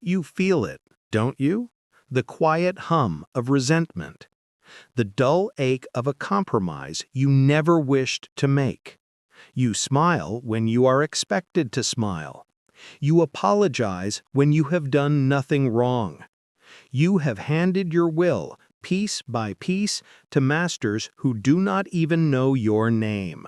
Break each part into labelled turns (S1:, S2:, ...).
S1: You feel it, don't you? The quiet hum of resentment. The dull ache of a compromise you never wished to make. You smile when you are expected to smile. You apologize when you have done nothing wrong. You have handed your will, piece by piece, to masters who do not even know your name.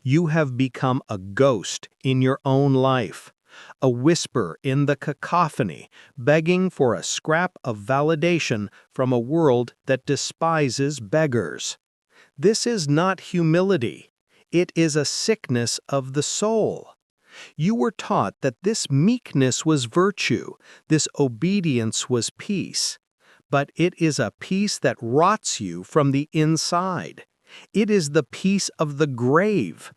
S1: You have become a ghost in your own life, a whisper in the cacophony, begging for a scrap of validation from a world that despises beggars. This is not humility. It is a sickness of the soul. You were taught that this meekness was virtue, this obedience was peace. But it is a peace that rots you from the inside. It is the peace of the grave.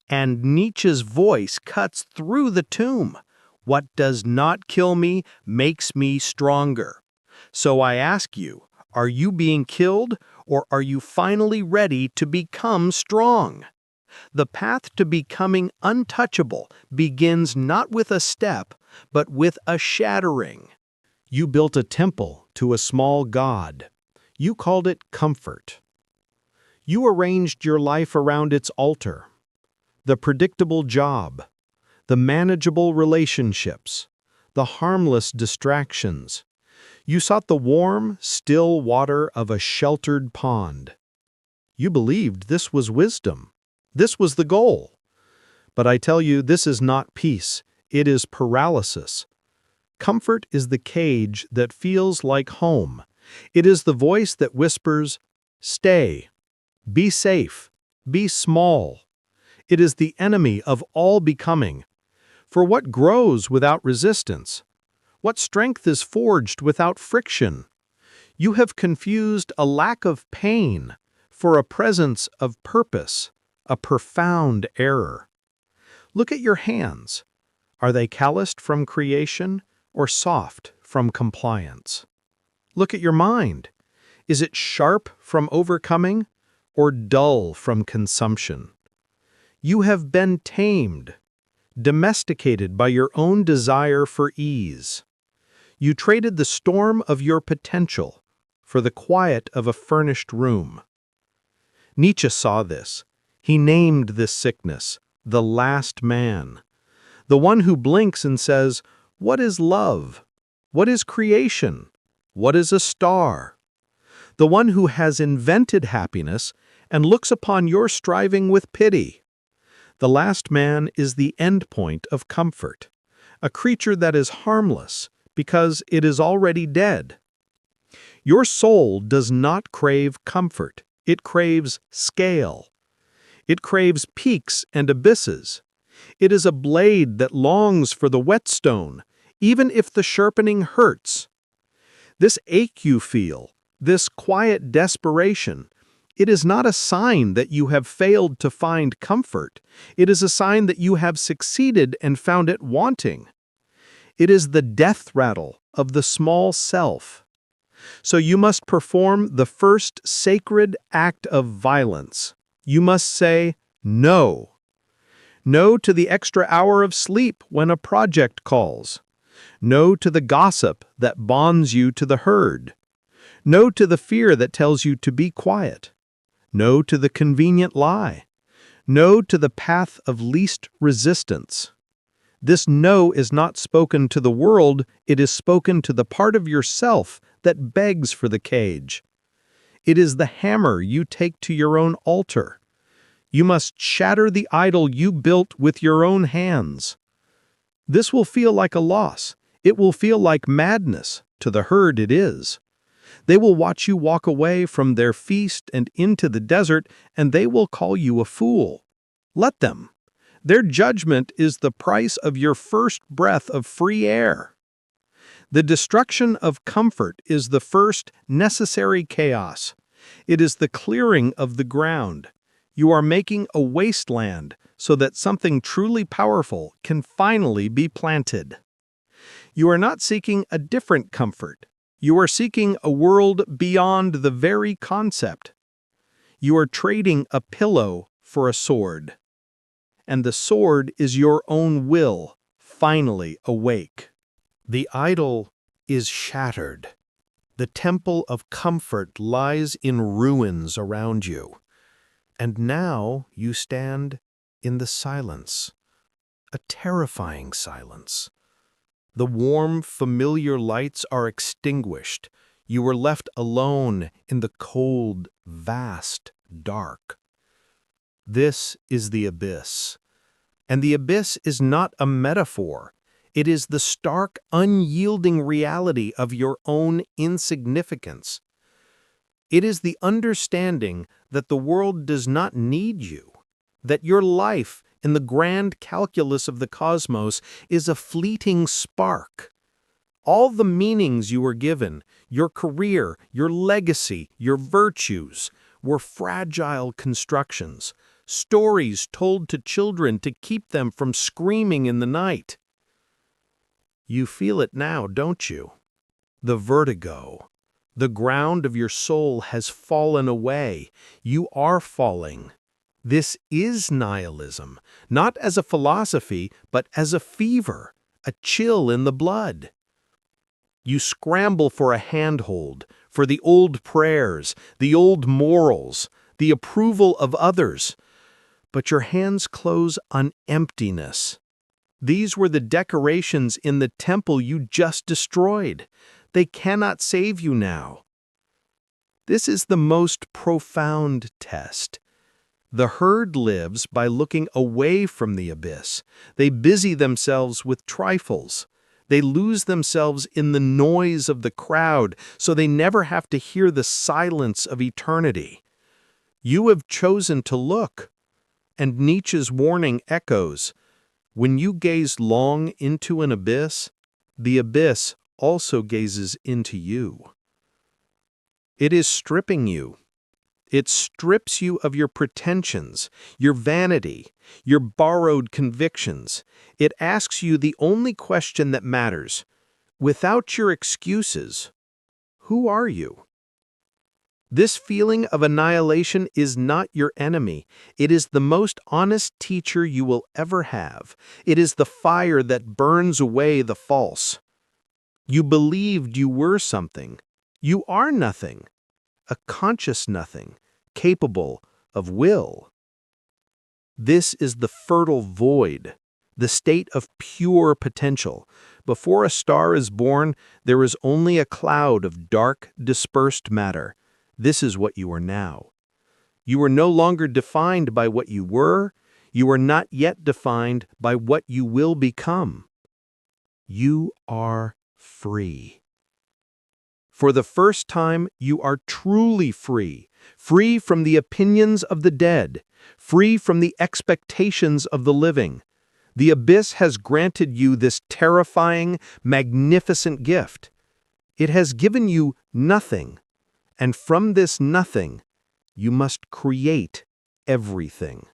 S1: And Nietzsche's voice cuts through the tomb. What does not kill me makes me stronger. So I ask you, are you being killed, or are you finally ready to become strong? The path to becoming untouchable begins not with a step, but with a shattering. You built a temple to a small god. You called it comfort. You arranged your life around its altar. The predictable job, the manageable relationships, the harmless distractions. You sought the warm, still water of a sheltered pond. You believed this was wisdom. This was the goal. But I tell you, this is not peace. It is paralysis. Comfort is the cage that feels like home. It is the voice that whispers, "Stay, be safe, be small." It is the enemy of all becoming. For what grows without resistance? What strength is forged without friction? You have confused a lack of pain for a presence of purpose, a profound error. Look at your hands. Are they calloused from creation or soft from compliance? Look at your mind. Is it sharp from overcoming or dull from consumption? You have been tamed, domesticated by your own desire for ease. You traded the storm of your potential for the quiet of a furnished room. Nietzsche saw this. He named this sickness the last man, the one who blinks and says, "What is love? What is creation? What is a star?" The one who has invented happiness and looks upon your striving with pity. The last man is the endpoint of comfort, a creature that is harmless because it is already dead. Your soul does not crave comfort. It craves scale. It craves peaks and abysses. It is a blade that longs for the whetstone, even if the sharpening hurts. This ache you feel, this quiet desperation, it is not a sign that you have failed to find comfort. It is a sign that you have succeeded and found it wanting. It is the death rattle of the small self. So you must perform the first sacred act of violence. You must say no. No to the extra hour of sleep when a project calls. No to the gossip that bonds you to the herd. No to the fear that tells you to be quiet. No to the convenient lie. No to the path of least resistance. This no is not spoken to the world, it is spoken to the part of yourself that begs for the cage. It is the hammer you take to your own altar. You must shatter the idol you built with your own hands. This will feel like a loss. It will feel like madness. To the herd it is. They will watch you walk away from their feast and into the desert, and they will call you a fool. Let them. Their judgment is the price of your first breath of free air. The destruction of comfort is the first necessary chaos. It is the clearing of the ground. You are making a wasteland so that something truly powerful can finally be planted. You are not seeking a different comfort. You are seeking a world beyond the very concept. You are trading a pillow for a sword. And the sword is your own will, finally awake. The idol is shattered. The temple of comfort lies in ruins around you. And now you stand in the silence, a terrifying silence. The warm, familiar lights are extinguished. You are left alone in the cold, vast dark. This is the abyss. And the abyss is not a metaphor. It is the stark, unyielding reality of your own insignificance. It is the understanding that the world does not need you, that your life in the grand calculus of the cosmos is a fleeting spark. All the meanings you were given, your career, your legacy, your virtues, were fragile constructions, stories told to children to keep them from screaming in the night. You feel it now, don't you? The vertigo. The ground of your soul has fallen away. You are falling. This is nihilism, not as a philosophy, but as a fever, a chill in the blood. You scramble for a handhold, for the old prayers, the old morals, the approval of others. But your hands close on emptiness. These were the decorations in the temple you just destroyed. They cannot save you now. This is the most profound test. The herd lives by looking away from the abyss. They busy themselves with trifles. They lose themselves in the noise of the crowd, so they never have to hear the silence of eternity. You have chosen to look, and Nietzsche's warning echoes. When you gaze long into an abyss, the abyss also gazes into you. It is stripping you. It strips you of your pretensions, your vanity, your borrowed convictions. It asks you the only question that matters. Without your excuses, who are you? This feeling of annihilation is not your enemy. It is the most honest teacher you will ever have. It is the fire that burns away the false. You believed you were something. You are nothing, a conscious nothing, capable of will. This is the fertile void, the state of pure potential. Before a star is born, there is only a cloud of dark, dispersed matter. This is what you are now. You are no longer defined by what you were. You are not yet defined by what you will become. You are free. For the first time, you are truly free, free from the opinions of the dead, free from the expectations of the living. The abyss has granted you this terrifying, magnificent gift. It has given you nothing, and from this nothing, you must create everything.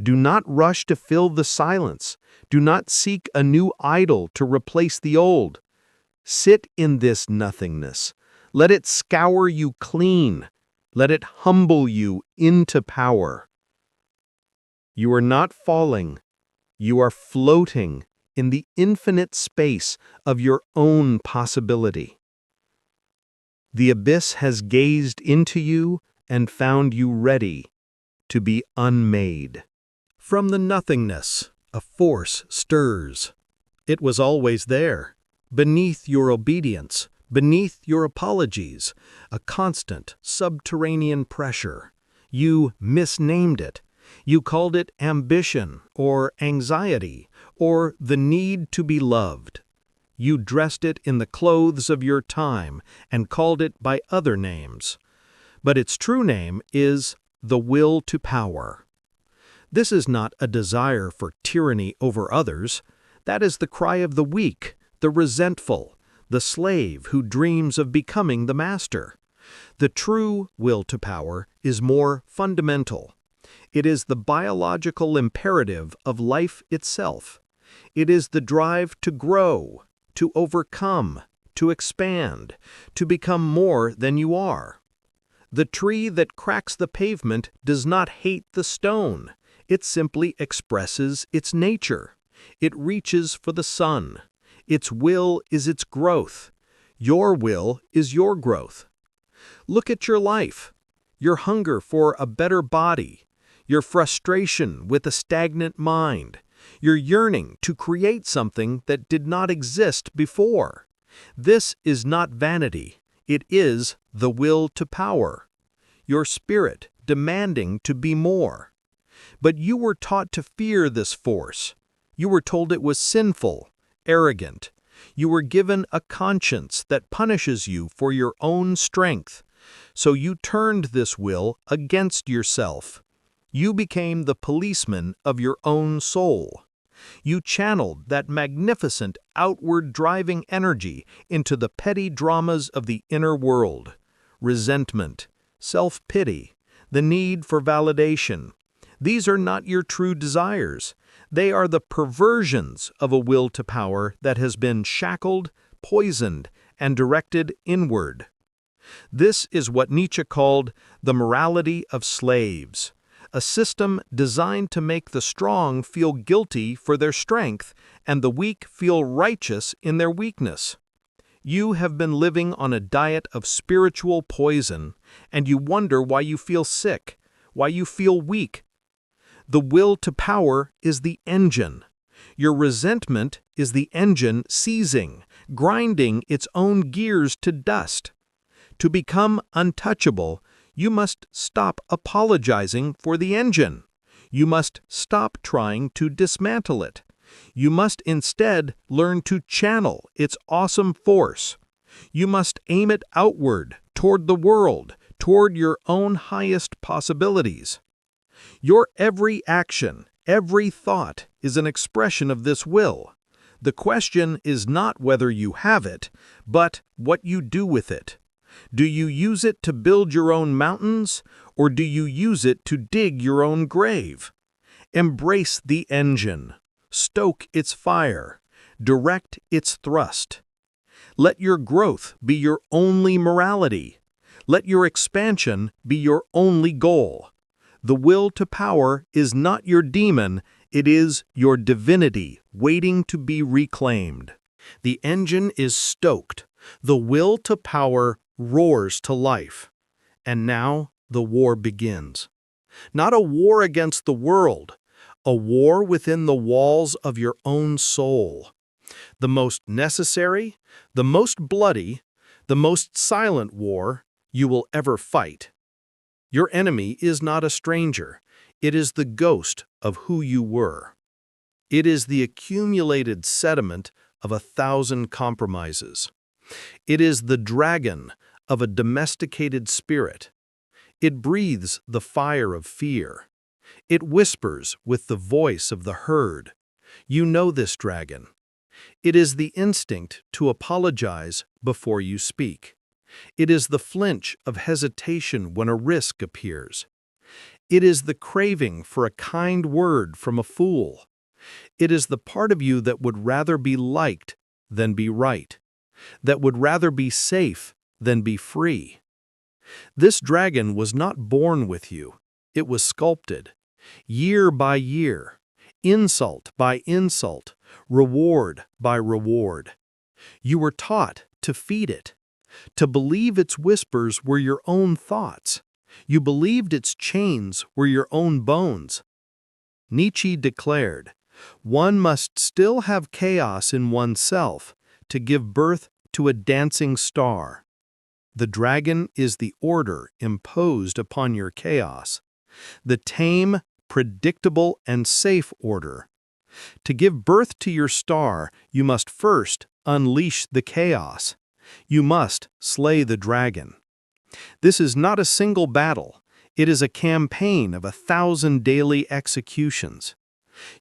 S1: Do not rush to fill the silence. Do not seek a new idol to replace the old. Sit in this nothingness. Let it scour you clean. Let it humble you into power. You are not falling. You are floating in the infinite space of your own possibility. The abyss has gazed into you and found you ready to be unmade. From the nothingness, a force stirs. It was always there, beneath your obedience, beneath your apologies, a constant subterranean pressure. You misnamed it. You called it ambition or anxiety or the need to be loved. You dressed it in the clothes of your time and called it by other names. But its true name is the will to power. This is not a desire for tyranny over others. That is the cry of the weak, the resentful, the slave who dreams of becoming the master. The true will to power is more fundamental. It is the biological imperative of life itself. It is the drive to grow, to overcome, to expand, to become more than you are. The tree that cracks the pavement does not hate the stone. It simply expresses its nature. It reaches for the sun. Its will is its growth. Your will is your growth. Look at your life, your hunger for a better body, your frustration with a stagnant mind, your yearning to create something that did not exist before. This is not vanity. It is the will to power. Your spirit demanding to be more. But you were taught to fear this force. You were told it was sinful, arrogant. You were given a conscience that punishes you for your own strength. So you turned this will against yourself. You became the policeman of your own soul. You channeled that magnificent outward driving energy into the petty dramas of the inner world. Resentment, self-pity, the need for validation. These are not your true desires. They are the perversions of a will to power that has been shackled, poisoned, and directed inward. This is what Nietzsche called the morality of slaves, a system designed to make the strong feel guilty for their strength and the weak feel righteous in their weakness. You have been living on a diet of spiritual poison, and you wonder why you feel sick, why you feel weak. The will to power is the engine. Your resentment is the engine seizing, grinding its own gears to dust. To become untouchable, you must stop apologizing for the engine. You must stop trying to dismantle it. You must instead learn to channel its awesome force. You must aim it outward, toward the world, toward your own highest possibilities. Your every action, every thought is an expression of this will. The question is not whether you have it, but what you do with it. Do you use it to build your own mountains, or do you use it to dig your own grave? Embrace the engine. Stoke its fire. Direct its thrust. Let your growth be your only morality. Let your expansion be your only goal. The will to power is not your demon, it is your divinity waiting to be reclaimed. The engine is stoked. The will to power roars to life. And now the war begins. Not a war against the world, a war within the walls of your own soul. The most necessary, the most bloody, the most silent war you will ever fight. Your enemy is not a stranger. It is the ghost of who you were. It is the accumulated sediment of 1,000 compromises. It is the dragon of a domesticated spirit. It breathes the fire of fear. It whispers with the voice of the herd. You know this dragon. It is the instinct to apologize before you speak. It is the flinch of hesitation when a risk appears. It is the craving for a kind word from a fool. It is the part of you that would rather be liked than be right, that would rather be safe than be free. This dragon was not born with you. It was sculpted, year by year, insult by insult, reward by reward. You were taught to feed it, to believe its whispers were your own thoughts. You believed its chains were your own bones. Nietzsche declared, "One must still have chaos in oneself to give birth to a dancing star." The dragon is the order imposed upon your chaos, the tame, predictable, and safe order. To give birth to your star, you must first unleash the chaos. You must slay the dragon. This is not a single battle. It is a campaign of 1,000 daily executions.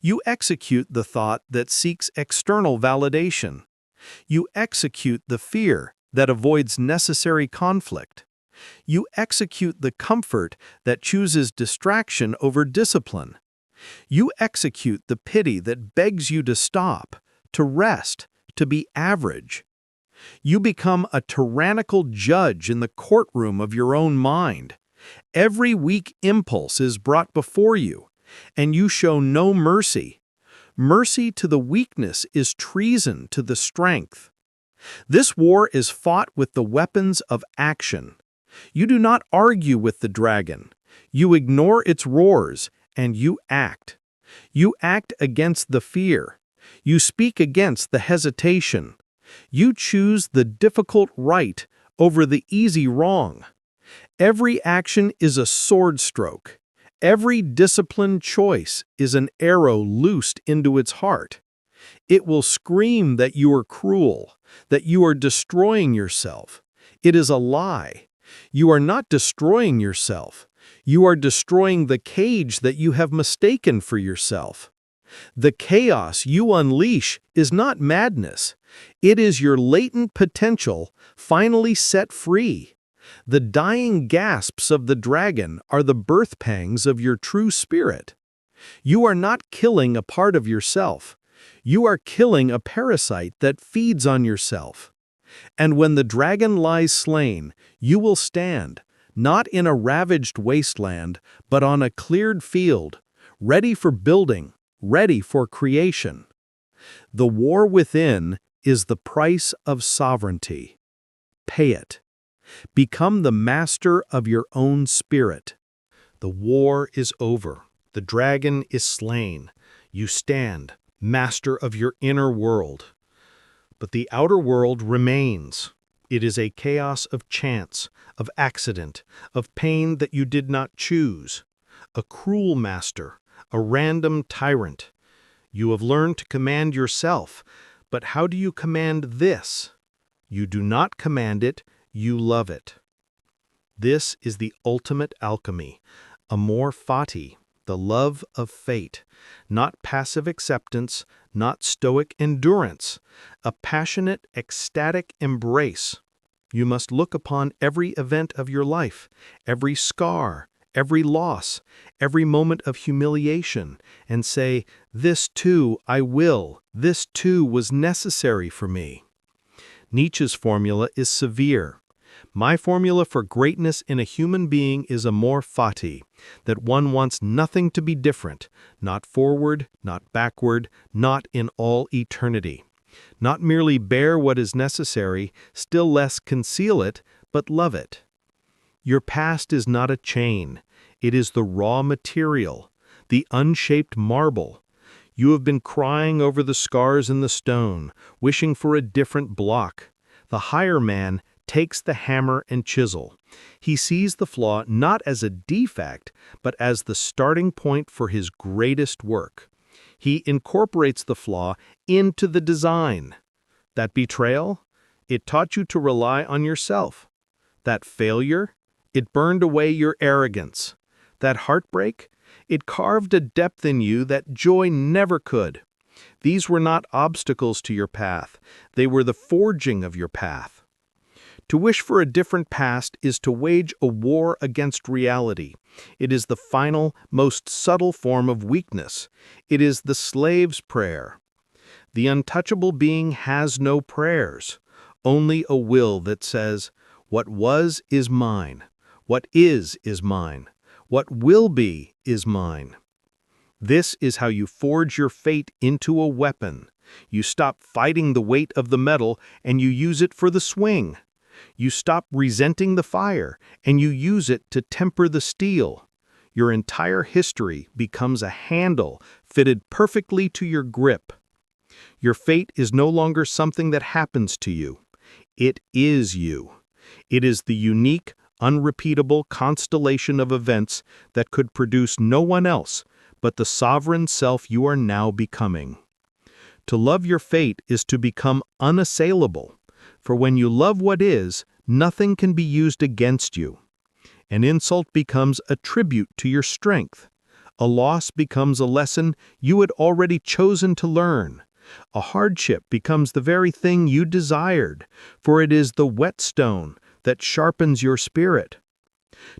S1: You execute the thought that seeks external validation. You execute the fear that avoids necessary conflict. You execute the comfort that chooses distraction over discipline. You execute the pity that begs you to stop, to rest, to be average. You become a tyrannical judge in the courtroom of your own mind. Every weak impulse is brought before you, and you show no mercy. Mercy to the weakness is treason to the strength. This war is fought with the weapons of action. You do not argue with the dragon. You ignore its roars, and you act. You act against the fear. You speak against the hesitation. You choose the difficult right over the easy wrong. Every action is a sword stroke. Every disciplined choice is an arrow loosed into its heart. It will scream that you are cruel, that you are destroying yourself. It is a lie. You are not destroying yourself. You are destroying the cage that you have mistaken for yourself. The chaos you unleash is not madness. It is your latent potential finally set free. The dying gasps of the dragon are the birth pangs of your true spirit. You are not killing a part of yourself. You are killing a parasite that feeds on yourself. And when the dragon lies slain, you will stand, not in a ravaged wasteland, but on a cleared field, ready for building, ready for creation. The war within is the price of sovereignty. Pay it. Become the master of your own spirit. The war is over. The dragon is slain. You stand, master of your inner world. But the outer world remains. It is a chaos of chance, of accident, of pain that you did not choose. A cruel master, a random tyrant. You have learned to command yourself, but how do you command this? You do not command it, you love it. This is the ultimate alchemy, amor fati, the love of fate, not passive acceptance, not stoic endurance, a passionate, ecstatic embrace. You must look upon every event of your life, every scar, every loss, every moment of humiliation, and say, "This too I will, this too was necessary for me." Nietzsche's formula is severe. My formula for greatness in a human being is amor fati, that one wants nothing to be different, not forward, not backward, not in all eternity. Not merely bear what is necessary, still less conceal it, but love it. Your past is not a chain. It is the raw material, the unshaped marble. You have been crying over the scars in the stone, wishing for a different block. The higher man takes the hammer and chisel. He sees the flaw not as a defect, but as the starting point for his greatest work. He incorporates the flaw into the design. That betrayal? It taught you to rely on yourself. That failure? It burned away your arrogance. That heartbreak? It carved a depth in you that joy never could. These were not obstacles to your path. They were the forging of your path. To wish for a different past is to wage a war against reality. It is the final, most subtle form of weakness. It is the slave's prayer. The untouchable being has no prayers, only a will that says, "What was is mine. What is mine. What will be is mine." This is how you forge your fate into a weapon. You stop fighting the weight of the metal and you use it for the swing. You stop resenting the fire and you use it to temper the steel. Your entire history becomes a handle fitted perfectly to your grip. Your fate is no longer something that happens to you. It is you. It is the unique, unrepeatable constellation of events that could produce no one else but the sovereign self you are now becoming. To love your fate is to become unassailable, for when you love what is, nothing can be used against you. An insult becomes a tribute to your strength. A loss becomes a lesson you had already chosen to learn. A hardship becomes the very thing you desired, for it is the whetstone that sharpens your spirit.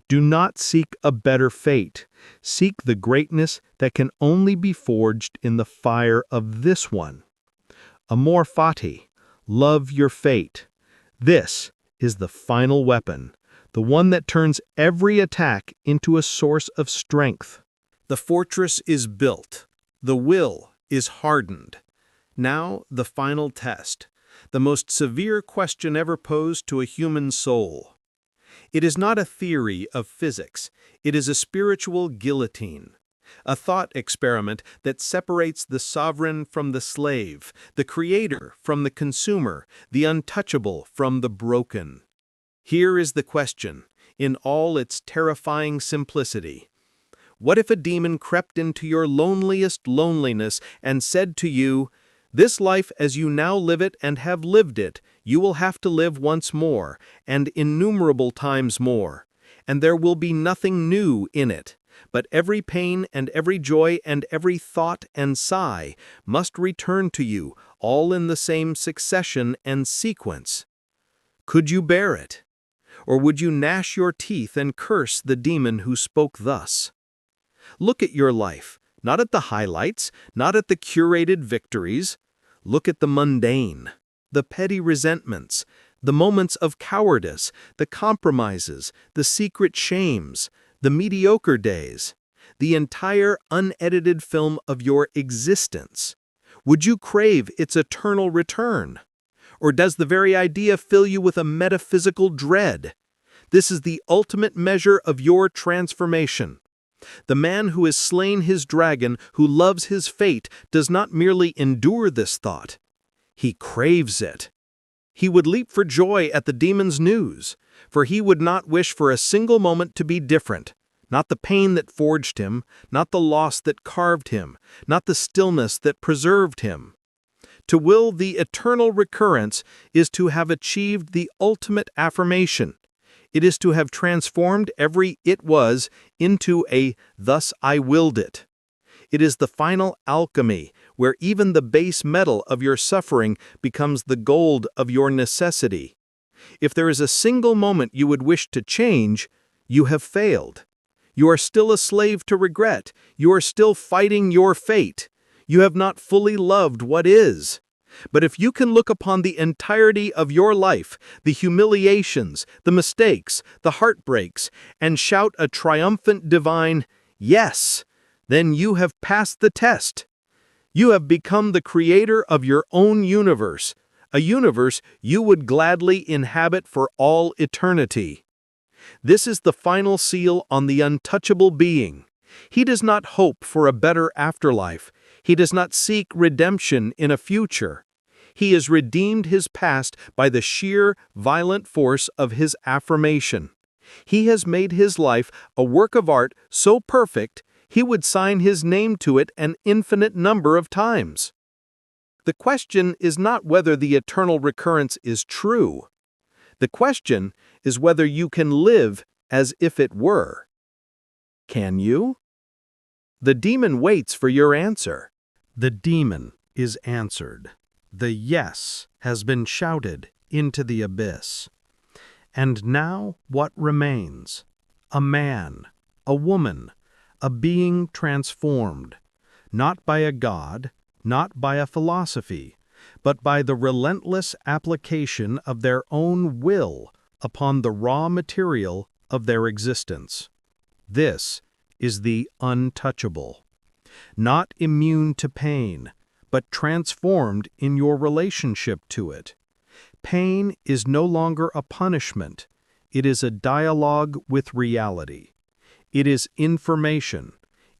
S1: Do not seek a better fate. Seek the greatness that can only be forged in the fire of this one. Amor fati, love your fate. This is the final weapon, the one that turns every attack into a source of strength. The fortress is built. The will is hardened. Now, the final test, the most severe question ever posed to a human soul. It is not a theory of physics, it is a spiritual guillotine. A thought experiment that separates the sovereign from the slave, the creator from the consumer, the untouchable from the broken. Here is the question, in all its terrifying simplicity. What if a demon crept into your loneliest loneliness and said to you, "This life as you now live it and have lived it, you will have to live once more, and innumerable times more, and there will be nothing new in it, but every pain and every joy and every thought and sigh must return to you, all in the same succession and sequence." Could you bear it? Or would you gnash your teeth and curse the demon who spoke thus? Look at your life, not at the highlights, not at the curated victories. Look at the mundane, the petty resentments, the moments of cowardice, the compromises, the secret shames, the mediocre days, the entire unedited film of your existence. Would you crave its eternal return? Or does the very idea fill you with a metaphysical dread? This is the ultimate measure of your transformation. The man who has slain his dragon, who loves his fate, does not merely endure this thought. He craves it. He would leap for joy at the demon's news, for he would not wish for a single moment to be different. Not the pain that forged him, not the loss that carved him, not the stillness that preserved him. To will the eternal recurrence is to have achieved the ultimate affirmation. It is to have transformed every "it was" into a "thus I willed it." It is the final alchemy, where even the base metal of your suffering becomes the gold of your necessity. If there is a single moment you would wish to change, you have failed. You are still a slave to regret. You are still fighting your fate. You have not fully loved what is. But if you can look upon the entirety of your life, the humiliations, the mistakes, the heartbreaks, and shout a triumphant divine "Yes," then you have passed the test. You have become the creator of your own universe, a universe you would gladly inhabit for all eternity. This is the final seal on the untouchable being. He does not hope for a better afterlife. He does not seek redemption in a future. He has redeemed his past by the sheer, violent force of his affirmation. He has made his life a work of art so perfect, he would sign his name to it an infinite number of times. The question is not whether the eternal recurrence is true. The question is whether you can live as if it were. Can you? The demon waits for your answer. The demon is answered. The yes has been shouted into the abyss. And now what remains? A man, a woman, a being transformed, not by a god, not by a philosophy, but by the relentless application of their own will upon the raw material of their existence. This is the untouchable. Not immune to pain, but transformed in your relationship to it. Pain is no longer a punishment. It is a dialogue with reality. It is information.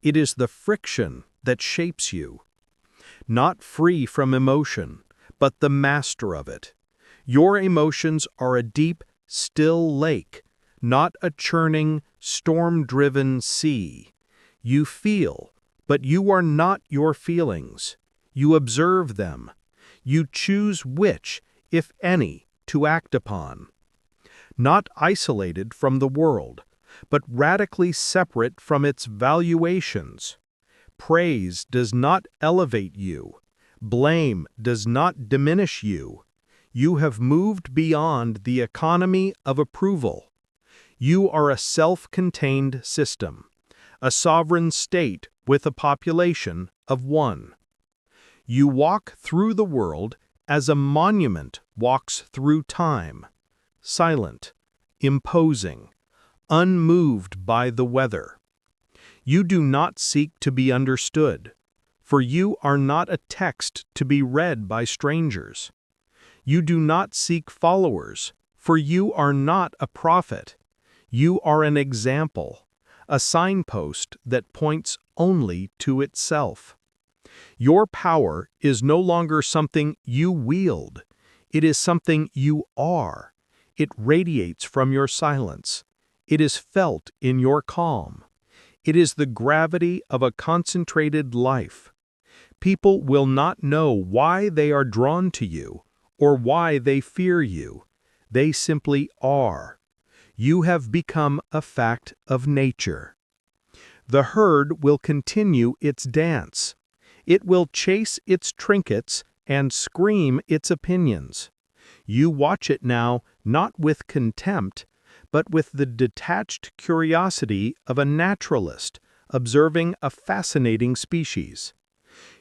S1: It is the friction that shapes you. Not free from emotion, but the master of it. Your emotions are a deep, still lake, not a churning, storm-driven sea. You feel, but you are not your feelings. You observe them. You choose which, if any, to act upon. Not isolated from the world, but radically separate from its valuations. Praise does not elevate you. Blame does not diminish you. You have moved beyond the economy of approval. You are a self-contained system, a sovereign state with a population of one. You walk through the world as a monument walks through time, silent, imposing, unmoved by the weather. You do not seek to be understood. For you are not a text to be read by strangers. You do not seek followers, for you are not a prophet. You are an example, a signpost that points only to itself. Your power is no longer something you wield. It is something you are. It radiates from your silence. It is felt in your calm. It is the gravity of a concentrated life. People will not know why they are drawn to you or why they fear you. They simply are. You have become a fact of nature. The herd will continue its dance. It will chase its trinkets and scream its opinions. You watch it now not with contempt, but with the detached curiosity of a naturalist observing a fascinating species.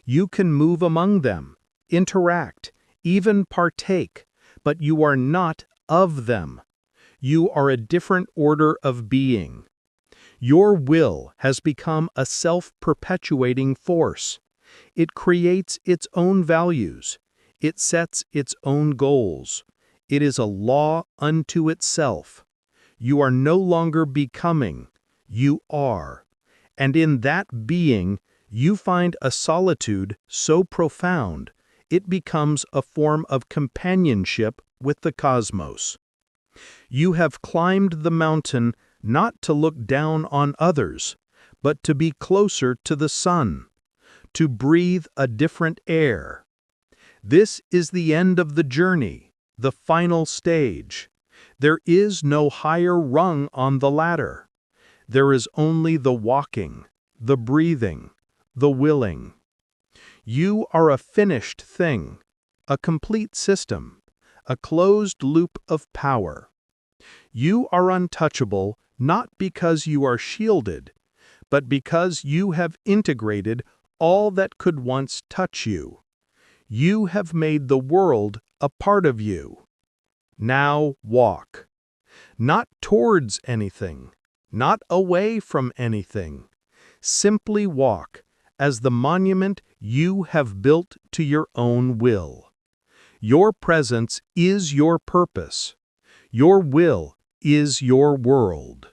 S1: You can move among them, interact, even partake, but you are not of them. You are a different order of being. Your will has become a self-perpetuating force. It creates its own values. It sets its own goals. It is a law unto itself. You are no longer becoming, you are. And in that being, you find a solitude so profound, it becomes a form of companionship with the cosmos. You have climbed the mountain not to look down on others, but to be closer to the sun, to breathe a different air. This is the end of the journey, the final stage. There is no higher rung on the ladder. There is only the walking, the breathing, the willing. You are a finished thing, a complete system, a closed loop of power. You are untouchable not because you are shielded, but because you have integrated all that could once touch you. You have made the world a part of you. Now walk. Not towards anything, not away from anything. Simply walk as the monument you have built to your own will. Your presence is your purpose. Your will is your world.